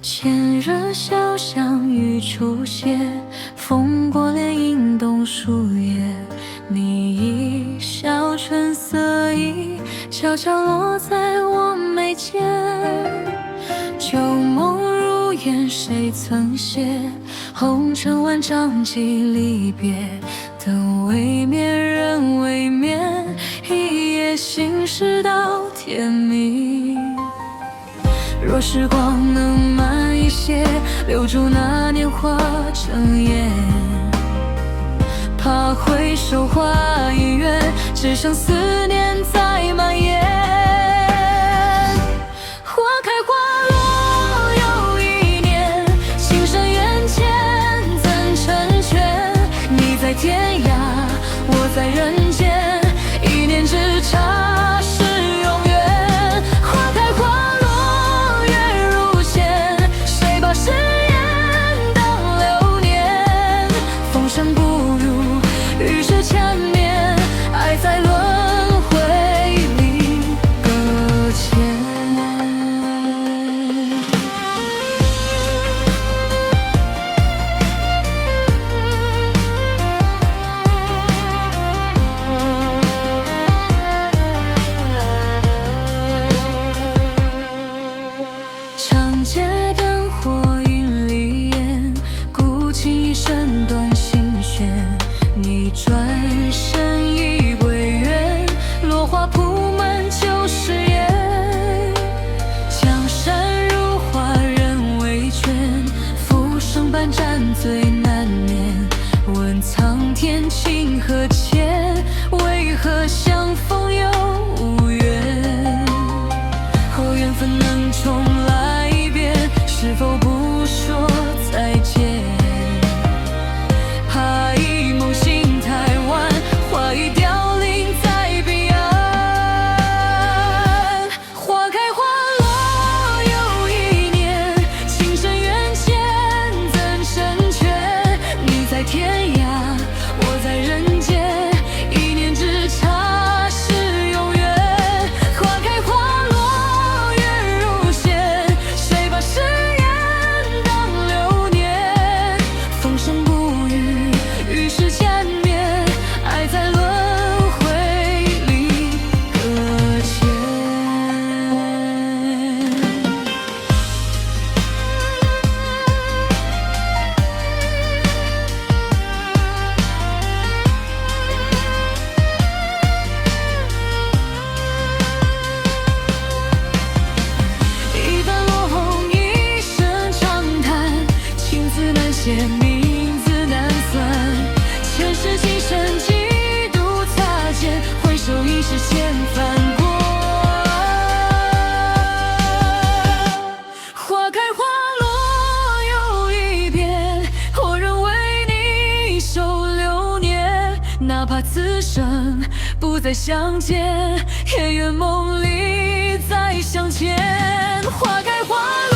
牵热小巷雨初歇，风过脸映冬树叶。你一笑春色意，悄悄落在我眉间。旧梦如烟，谁曾写？红尘万丈几离别，灯未灭，人未眠，一夜心事到天明。若时光能慢一些，留住那年华争艳，怕回首花已远，只剩思念在蔓延。花开花落又一年，情深缘浅怎成全？你在天涯，我在人间，一念之差是永远。花开花落月如弦，谁把誓言当流年？风声不入，雨是缠绵，爱在轮回里搁浅。长街灯火云里烟，孤琴一声断心弦。你转身已归远，落花铺满旧誓言。江山如画，人未倦，浮生半盏醉难眠。问苍天情何欠？为何相逢又无缘？后缘分能重来一遍，是否不说再见？怕一梦醒太晚，花已凋零在彼岸。花开花落又一年，情深缘浅怎成全？你在天涯，我在人间，一念之差是永远。花开花落月如弦，谁把誓言当流年？风声不语，雨是缠绵，爱在轮回里搁浅。一番落红，一声长叹，情字难写，名字难算。前世今生几度擦肩，回首已是千帆过。花开花落又一遍，我仍为你守流年。哪怕此生不再相见，也愿梦里再相见。花开花落。